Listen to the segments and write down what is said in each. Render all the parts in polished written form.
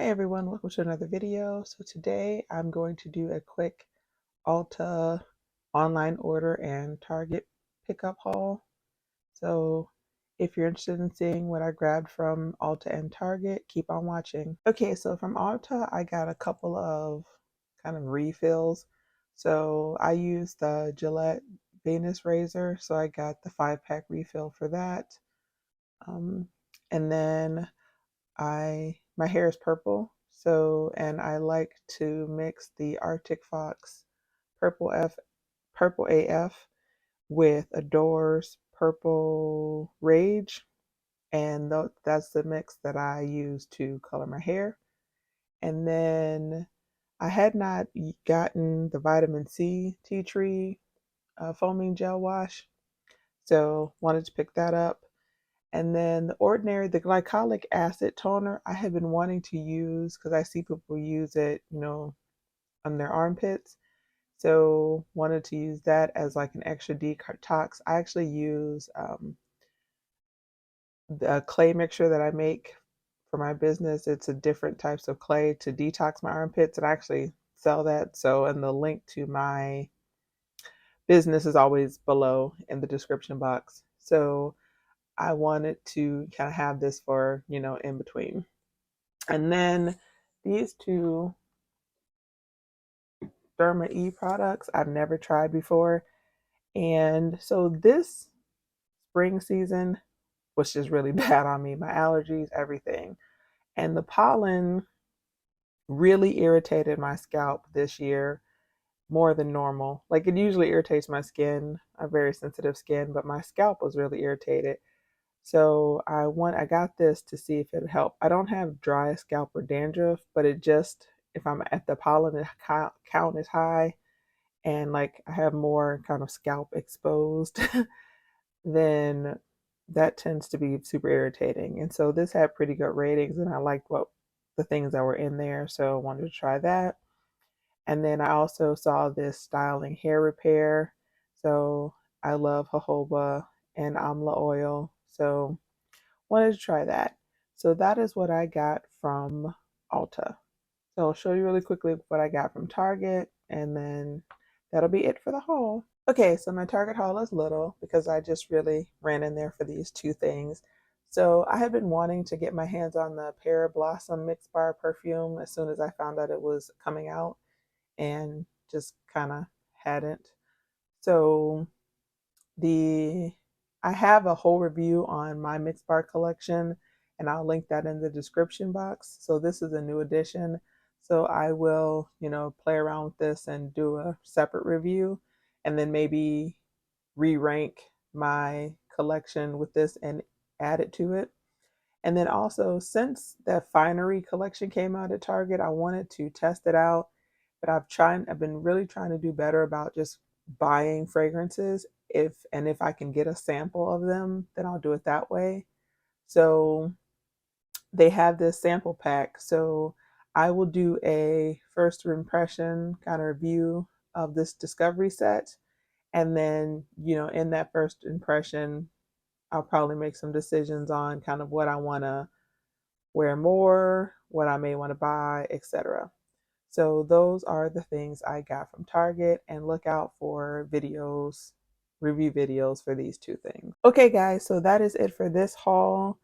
everyone, welcome to another video. So today I'm going to do a quick Ulta online order and Target pickup haul. So if you're interested in seeing what I grabbed from Ulta and Target, keep on watching. Okay, so from Ulta I got a couple of kind of refills. So I used the Gillette Venus razor, so I got the 5-pack refill for that. Um, and then my hair is purple, so and I like to mix the Arctic Fox Purple F Purple AF with Adore's Purple Rage, and that's the mix that I use to color my hair. And then I had not gotten the vitamin C tea tree foaming gel wash, so wanted to pick that up. And then the glycolic acid toner, I have been wanting to use because I see people use it, on their armpits. So wanted to use that as like an extra detox. I actually use the clay mixture that I make for my business. It's a different types of clay to detox my armpits, and I actually sell that. So, and the link to my business is always below in the description box. So I wanted to kind of have this for, in between. And then these two Derma E products I've never tried before. And so this spring season was just really bad on me. My allergies, everything. And the pollen really irritated my scalp this year more than normal. Like it usually irritates my skin. I have very sensitive skin, but my scalp was really irritated. So I got this to see if it would help. I don't have dry scalp or dandruff, but it just, if I'm at the pollen count is high and like I have more kind of scalp exposed, then that tends to be super irritating. And so this had pretty good ratings and I liked what the things that were in there, so I wanted to try that. And then I also saw this styling hair repair. So I love jojoba and amla oil. So wanted to try that. So that is what I got from Ulta. So I'll show you really quickly what I got from Target, and then that'll be it for the haul. Okay, so my Target haul is little because I just really ran in there for these two things. So I had been wanting to get my hands on the Pear Blossom Mix Bar perfume as soon as I found out it was coming out, and just kind of hadn't. So the I have a whole review on my mix bar collection, and I'll link that in the description box. So this is a new addition. So I will, play around with this and do a separate review, and then maybe re-rank my collection with this and add it to it. And then also, since the Finery collection came out at Target, I wanted to test it out, but I've been really trying to do better about just buying fragrances. If I can get a sample of them, then I'll do it that way. So they have this sample pack. So I will do a first impression kind of review of this discovery set. And then, in that first impression, I'll probably make some decisions on kind of what I want to wear more, what I may want to buy, etc. So those are the things I got from Target, and look out for videos, review videos for these two things. Okay guys, so that is it for this haul.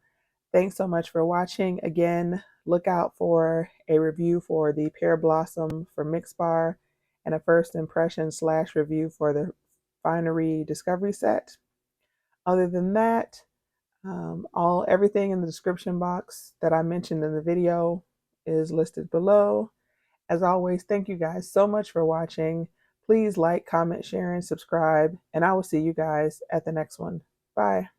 Thanks so much for watching. Again, look out for a review for the Pear Blossom for Mix Bar and a first impression / review for the Finery Discovery Set. Other than that, everything in the description box that I mentioned in the video is listed below. As always, thank you guys so much for watching. Please like, comment, share, and subscribe, and I will see you guys at the next one. Bye.